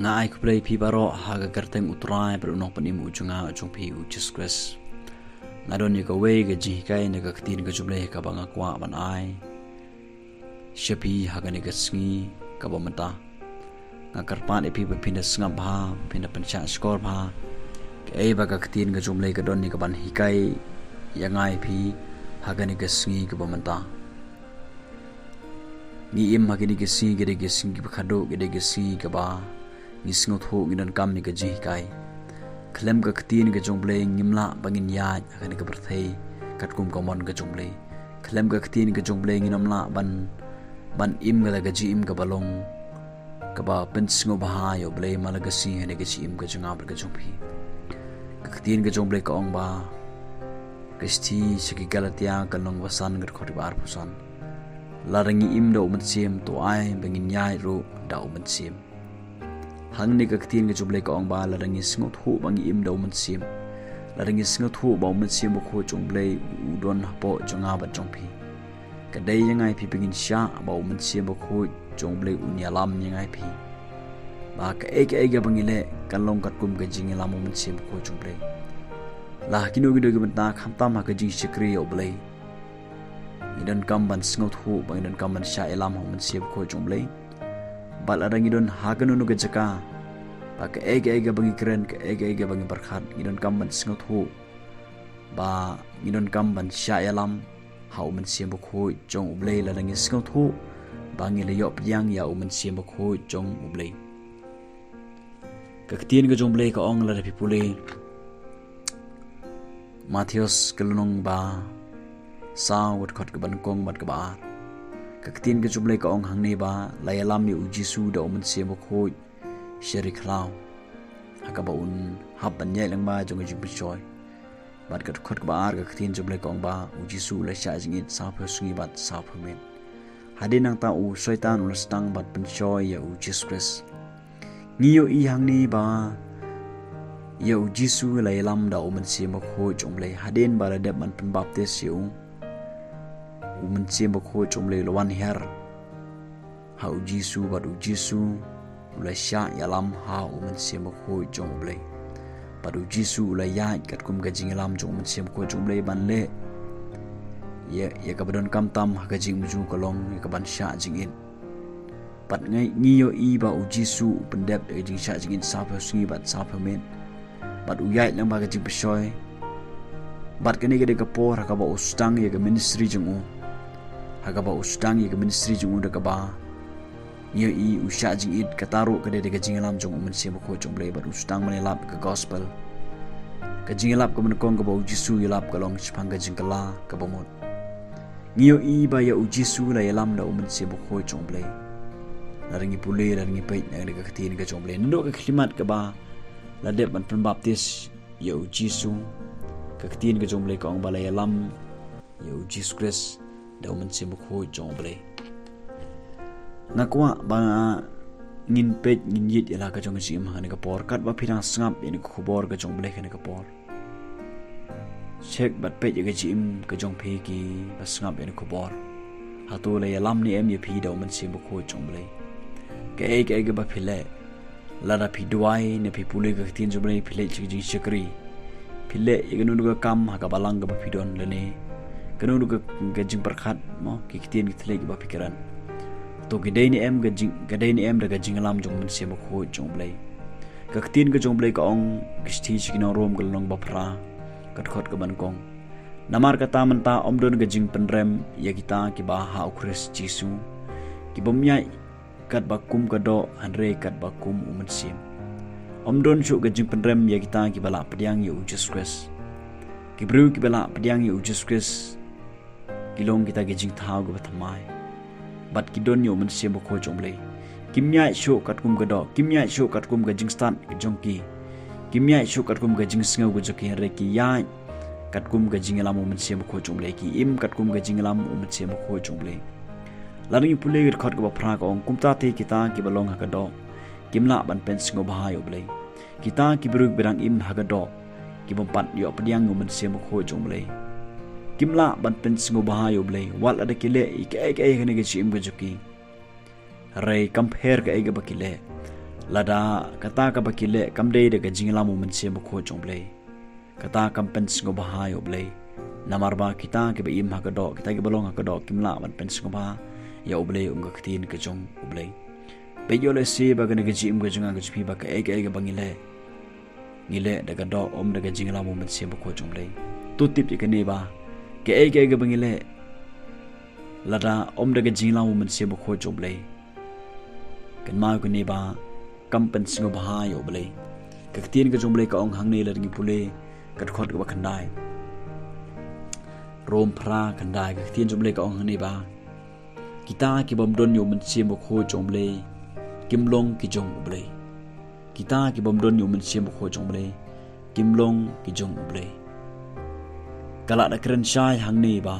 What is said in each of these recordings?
nga ai ku play pi baro haga garteng utrai per unong panim ujunga ujung pi ucis kres ngadon ni ka we ga ji kai ne ga ktin ga juble ka banga kwa ban ai shapi haga ne ga sngi ka bomata nga karpan epi ba pinda snga ba pinda pancha skor ba ai ba ga ktin ga juble ga don ni ka ban hikai yangai pi haga ne ga sngi ka bomata ni im haga ni ga sngi ga sngi ba khado ga sngi ka ba ni sngot ho ngidan kam ni ga ji hikai klem ga ktin ga jongle ngimla bangin ya akan ga berthei katkum komon ga jongle klem ga ktin ga jongle nginamla ban im ga ji im ga balong ka ba pen singo baha yo ble malaga si hene ga ji im ga jonga ga jongpi ga ktin ga jongle ka ong ba kristi siki galatia ka long wasan ga khori bar pusan larangi im do Mynsiem to ai bangin ya ro da Mynsiem hang ni ka ktin ga juble ka ong ba la rangi singot hu bang im do Mynsiem la rangi singot hu ba Mynsiem ko jongle udon hapo jonga ba jongpi ka dai yangai pi bingin sha ba Mynsiem ko jongle Ialam yangai pi ba ka ege bangile kan long kat kum ga Ialam Mynsiem ko jongle la kino gi do gi banta khamta ma ka Jingshah kri oble idan kam ban singot hu bang idan kam ban sha Ialam Mynsiem ko jongle bal arang idon haganu nu gajaka pak ege bangi keren ke ege bangi berkhat idon kamban singot hu ba idon kamban sha Ialam hau Mynsiem bokho jong ublei la rangi singot hu bangi le yop yang ya Mynsiem bokho jong ublei ka ktin ga jong blei ka ong la pipule Matthews kelunong ba sa wat khot ka ban kong bat ka ba kaktin ka juble ka ong hangne ba la Ialam yu jisu da Mynsiem bokho sheri khlaw haka ba un hab ban nyai lang ba jong ji bichoy bat ka khot ka ba ar ka ktin juble ka ong ba jisu la sha jingit sa phe sungi bat sa phe men hade nang ta u shaitan ul stang bat penchoy ya Jesus Christ ngiyo i hangni ba ya jisu la Ialam da Mynsiem bokho jongle haden ba la deb man pen baptis yu Mynsiem bokho jongle lawan her ha jisu bad jisu la sha Ialam ha Mynsiem bokho jongle bad jisu la ya kat kum ga Ialam jong Mynsiem bokho jongle ban le ya ka badon kam tam ha ga jing muju kolong ya ka ban sha jingin pat ngai ngiyo i ba jisu pendep de Jingshah jingin sa pha sungi bat sa pha men bat uyai lang ba ga jing besoy bat kani ga de ka por ha ka ba ustang ya ga ministry jong haga ba ustang ye ministry jung da ka ba ye i usha jing it kataro ka de ga Ialam jong Mynsiem bokho jong ble ba ustang mane lap ka gospel ka Ialam ka man kong ka ba jisu yelap ka long chpang ga jing kala ka ba mot ngiyo i ba ya jisu la Ialam da Mynsiem bokho jong ble la ringi pule la ringi pait na ga khatin ka jong ble ndo ka khlimat ka ba la de ban pen baptis ye jisu ka khatin ka jong ble ka ong ba la Ialam ye Jesus Christ da Mynsiem bokho jong ble nakwa ba ngin pet ngin yit ila ka jong sim hane ka por kat ba phirang sngap in ko bor ka jong ble khane ka por check bat pet ye jim ka jong phe ki ba sngap in ko bor ha to le Ialam ni em ye phi da Mynsiem bokho jong ble ke ba phile la da phi duai ne phi pule ka tin jong ble phile chi Jingshah kri phile ye gnu ga kam ha ka balang ga ba phi don le ne kanu ga jing perkhat mo ki ktin ki thle ki ba pikiran to ki dei ni em ga em da ga Ialam jong Mynsiem bokho jong ble ka ktin ga jong ble ka ong kisti chi no rom ga long ba phra kat khot ka ban kong namar ka ta man ta omdon ga jing penrem ya kita ki ba ha ukris jisu ki bomnyai kat ba kum ka do andre kat ba kum Mynsiem omdon shu ga jing penrem ya kita ki bala pediang ya Jesus Christ ki bru ki bala pediang ya Jesus Christ kilong kita ge jing thau ga thamai bat ki don yo Mynsiem bokho jong ble kimnya sho kat kum ga do kimnya sho kat kum ga jing stan ge jong ki kimnya sho kat kum ga jing sngo ga joki re ki ya kat kum ga Ialam Mynsiem bokho jong ble ki im kat kum ga Ialam Mynsiem bokho jong ble laring pule ge khot ga phra ka ong kumta te kita ki balong ha ga do kimla ban pen sngo ba yo ble kita ki bru berang im ha ga do ki bompat yo pediang Mynsiem bokho jong ble kimla ban pen sngo ba yo ble wal ada kile ke khane ge chim ga joki rai compare ga ega bakile lada kata ka bakile kamde de Jinglam Mynsiem Bakhuid jong blei kata kampen singo bahayo blei namarba kita ke beim hakado kita ke balong hakado kimla ban pen singo ba ya oblei katin ke jong oblei bejole si bagane ke jim ke jonga ke pi ba ke ege bangile ngile daga do daga Jinglam Mynsiem Bakhuid jong blei tutip ke ne ba ke ege bangile lada daga Jinglam Mynsiem Bakhuid jong blei kan mau ke ne ba kampen singo bahayo blei katin ke jong blei ka ong hang ne ladingi pule kat khot ka khandai rom phra khandai katin jong blei ka ong hang ne ba kita ki bom don yo Mynsiem Bakhuid jong blei kimlong ki jong blei kita ki bom don yo Mynsiem Bakhuid jong blei kimlong ki jong blei kala da kren shai hang ne ba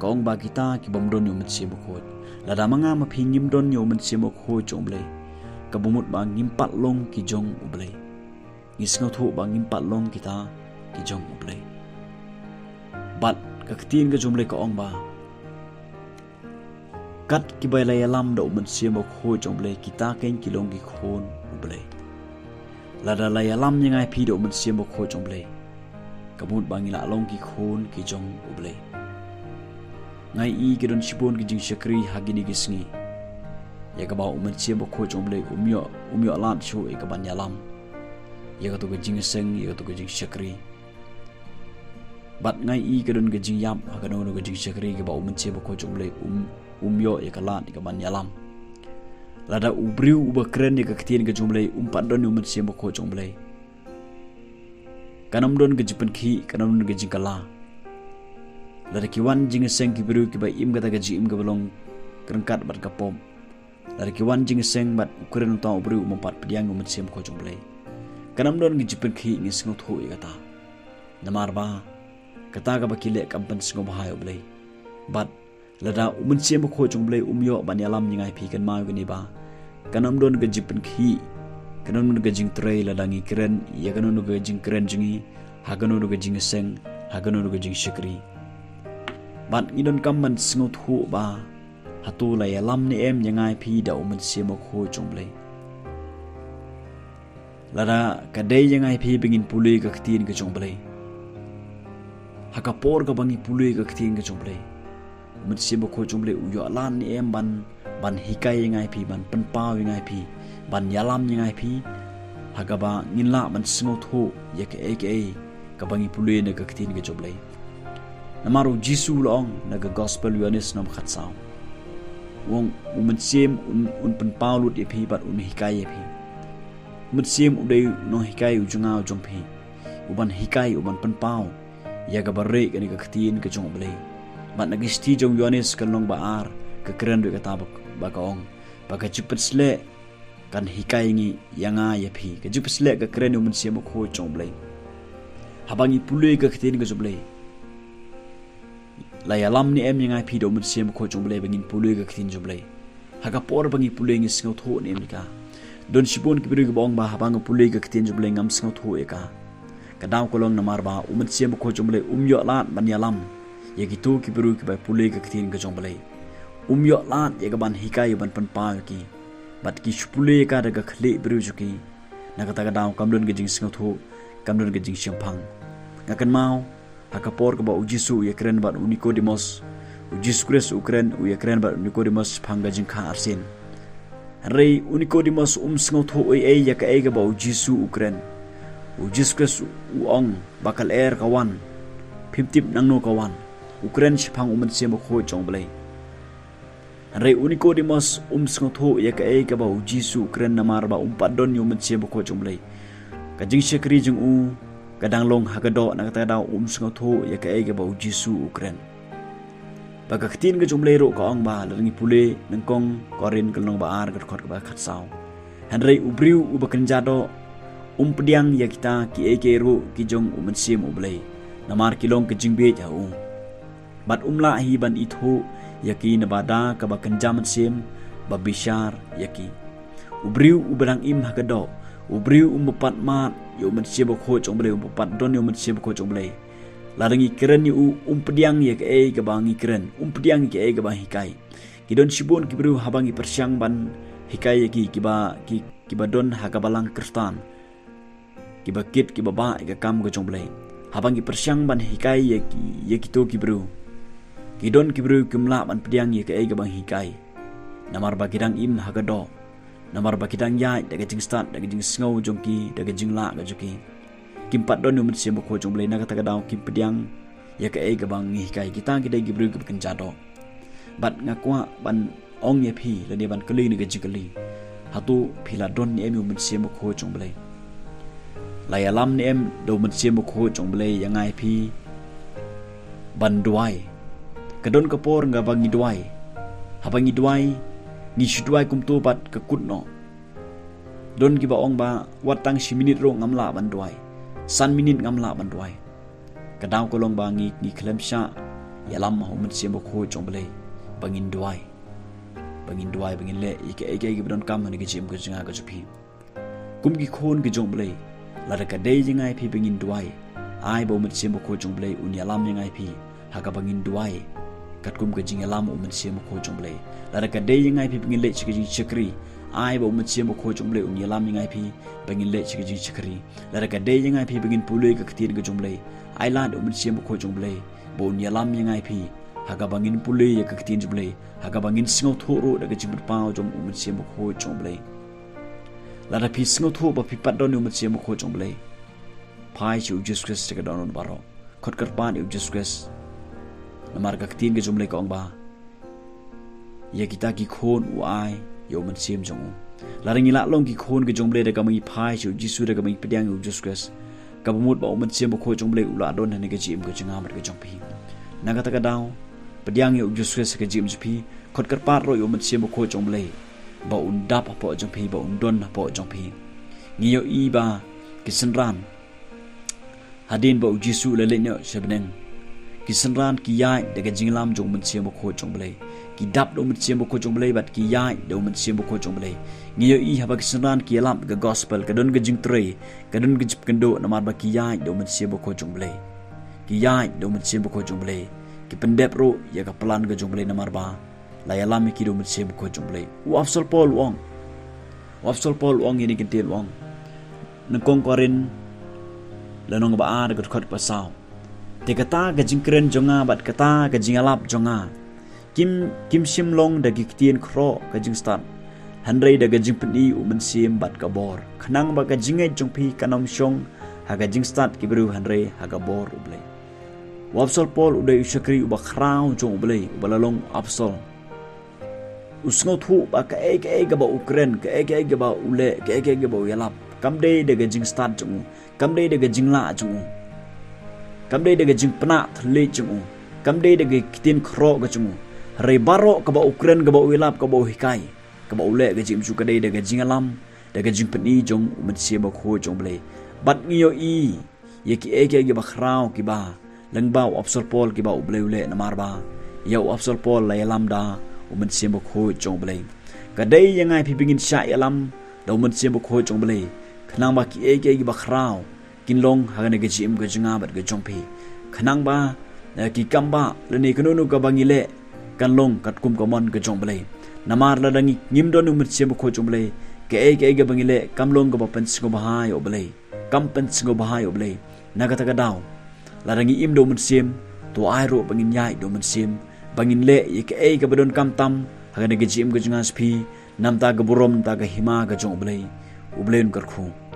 ka ong ba kita ki bom don yo Mynsiem Bakhuid lada manga ma phingim don yo Mynsiem Bakhuid jong blei kabumut ba ngimpat long ki jong ublei ngisngo thu ba ngimpat long kita ki jong ublei bat ka ktin ga jomlei ka ong ba kat ki bai la Ialam do Mynsiem Bakhuid jomlei kita ken ki long ki khon ublei lada la Ialam ngai phi do Mynsiem Bakhuid jomlei kabut ba ngila long ki khon ki jong ublei ngai i ki don shibon ki Jingshah hagini ki sngi ya ka ba Mynsiem Bakhuid jomlei umyo lam chu e ka ban Ialam ya ka to ka Jingshah ya ka to ka Jingshah bat ngai i ka don ka Jingyam ha ka no ka Jingshah ka ba Mynsiem Bakhuid jomlei umyo ya ka lat ka ban Ialam lada ubriu uba kren ya ka ktin ka jomlei umpat don Mynsiem Bakhuid jomlei kanam don ka jipan khi kanam don ka jingkala lada ki wan Jingshah ki biru ki ba im ka ta ka jim ka balong kerengkat bat ka pom dari kiwan Jingshah bat ukuran utang ubru mempat pediang Mynsiem Bakhuid jomlei kanam don gi jipen khi ngi singo thu kata namar ba kata ka bakile kampen singo bahayo blei bat lada Mynsiem Bakhuid jomlei umyo ban Ialam ngai phi kan mau gni ba kanam don gi jipen khi kanam don gi jing trei lada ngi kren ya kanam don gi jing kren jingi ha kanam don gi Jingshah ha kanam don gi Jingshah bat ngi don kampen singo thu ba hatu la Ialam ni em ngai phi da Mynsiem Bakhuid jomlei lada kadai ngai phi bingin pului ka ktin ka jomlei hakapor ka bangi pului ka ktin ka jomlei Mynsiem Bakhuid jomlei uyo lan ni em ban hikai ngai phi ban penpau ngai phi ban Ialam ngai phi hagaba nginla ban singo thu ya ke ka bangi pului na ka ktin ka jomlei namaru Jisu long na ka gospel yuanis nam khatsao wong Mynsiem un penpau lut ye phi bat un hikai ye phi Mynsiem udai no hikai ujunga ujong phi uban hikai uban penpau ya ga barre ka ni ka ktin ka jong blei bat nagi sti jong Yohanes kan long baar ka kren ka tabak ba ka ong ba ka chupet sle kan hikai ngi yanga ye phi ka chupet sle ka kren Mynsiem Bakhuid jong blei habangi pului ka ktin ka jong blei la Ialam ni em ngai phi do Mynsiem Bakhuid jomlei bangin pului ka ktin jomlei haga por bangi pului ngi singo thu ni mika don shibon ki biru ka bong ba habang pului ka ktin jomlei ngam singo thu e ka daw kolong namar ba Mynsiem Bakhuid jomlei umyo lat ban Ialam ye ki tu ki biru ki ba pului ka ktin ka jomlei umyo lat ye ka ban hikai ban pan pa ki bat ki shpului ka daga khle biru juki naga daw kamdon ka jing singo thu kamdon ka jing siampang ngakan mau hakapor ka ba Jisu ya kren ba Nicodemus Jisu Kristus ukren ya kren ba Nicodemus phanga jingkha arsin rei Nicodemus singo tho oi ya ka ga ba Jisu ukren Jisu Kristus ong bakal kawan pimtip nangno kawan ukren siphang Mynsiem Bakhuid jomlei rei Nicodemus singo tho ya ka ba Jisu ukren namar ba padon Mynsiem Bakhuid jomlei ka Jingshah jing kadang long hagado na kata daw singo thu ya ka ba Jisu ukren baga ktin ga jomlei ro ka ong ba langi pule nangkong korin kalong baar ga khot ba khatsao hanrei ubriu ubakan jado pediang ya kita ki ro ki jong Mynsiem ublei namar kilong ke jingbe ja bat umla hi ban itho ya ki nabada ka ba kanjam Mynsiem babishar ya ki ubriu ubarang im hagado ubriu umpat mat yo Mynsiem Bakhuid jomlei umpat don yo Mynsiem Bakhuid jomlei larangi keren yu pediang ya ke ka bangi keren pediang ke ka bang hikai kidon shibon ki bru habangi persyang ban hikai ki ba ki kibadon hagabalang kristan kibakit kibaba ika kam ga jongle habang ipersyang ban hikai ye kito kibru kidon kibru kimla ban pediang ye ka ega bang hikai namar bagidang im hagado namar bagidang ya daga jing start daga jing sngau jongki daga jing la ga joki kimpat don numit siam ko jongle na kata gadau kim pediang ye ka ega bang hikai kita kidai kibru ke jado bat ngakwa ban ong ye phi le ban kali ni ga jikali hatu phila don ni emu Mynsiem ko jongle la Ialam ni em do Mynsiem ko jongle yangai phi ban duai kadon kapor nga bangi duai habangi duai ni shudwai kumtu bat kakutno don ki ba ong ba watang si minit ro ngamla ban duai san minit ngamla ban duai kadaw ko long bangi ni klemsha Ialam ma Mynsiem ko jongle bangin duai bangin le ike don kam ni gijim ko jinga ga jupi kum gi khon gi jongle la ka dei jingai phi bangin duai ai bo Mynsiem ko jongle un Ialam jingai phi haga bangin duai kat kum ga jing Ialam Mynsiem ko jongle la ka dei jingai phi bangin le chigi chikri ai bo Mynsiem ko jongle un Ialam jingai phi bangin le chigi chikri la ka dei jingai phi bangin pului ka ktir ga jongle ai la do Mynsiem ko jongle bo un Ialam jingai phi haga bangin pului ya ka ktir jongle haga bangin singo thoro daga jimut pau jom Mynsiem ko jongle la da phi singo tho ba phi pat don Mynsiem ko jongle pai chu Jesus Christ ka don baro khot kar pan Jesus Christ namar ka ktir ke jumle ka ong ba ye kita ki khon uai yo Mynsiem jong la ring la long ki khon ke jumle da ka mai pai chu Jesus da ka mai pediang Jesus Christ ka bumut ba Mynsiem ko jumle ula don ne ke jim ko jinga mat ke jong phi na ka ta ka daw pediang yo Jesus Christ ke jim jpi khot kar par ro yo Mynsiem ko jumle ba un dap po jong phi ba un don po jong phi ngi yo i ba kisenran hadin ba Jesus le le no sebneng kisenran ki yai daga jinglam jong Mynsiem ko jongle ki dap do Mynsiem ko jongle bat ki yai do Mynsiem ko jongle ngiyo i haba kisenran ki Ialam ga gospel ka don ga jing tre ka don ga jip kendo namar ba ki yai do Mynsiem ko jongle ki yai do Mynsiem ko jongle ki pendep ro ya ka plan ga jongle namar ba la Ialam ki do Mynsiem ko jongle u afsal Paul wong ini kentil wong nangkong korin lanong ba ar ga khot pasau te kata ga jingkren jonga bat kata ga jingalap jonga kim simlong da giktien kro ga jing start hanrei da ga jingpni Mynsiem bat ka bor khnang ba ga jinge jongphi kanom shong ha ga jing start kibru hanrei ha ga bor uble wapsol Paul udai ushakri uba khrau jong uble ubalalong apsol usngo thu ba ka ga ba Ukraine ka ga ba ule ka ga ba Ialam kamdei da ga jing start jong kamdei da ga jingla jong kamdei daga jing pena thli chung kamdei daga kitin khro ga chung re baro ka ba Ukraine ka ba Ialam ka ba hikai ka ba ule ga jim chu ka dei daga jing Ialam daga jing peni jong Mynsiem ko jong ble bat ngiyo i ye ki ba khrau ki ba lengbau apsol Paul ki ba uble ule namar ba ya apsol Paul la Ialam da Mynsiem ko jong ble ka dei yangai phi bingin sha Ialam da Mynsiem ko jong ble khnang ba ki ba khrau kinlong hagane ge jim ge jinga bat ge jongphi khanang ba ki kamba leni kanunu ka bangile kanlong katkum komon ge jongle namar la dangi ngim don Mynsiem ko jongle ke ge bangile kamlong ga pen singo bahai oble kam pen singo bahai oble nagata ga daw la dangi im do Mynsiem to airo bangin yai do Mynsiem bangin le ke ga badon kam tam hagane ge jim ge jinga spi namta ga burom ta ga hima ga jongle ublen kar khu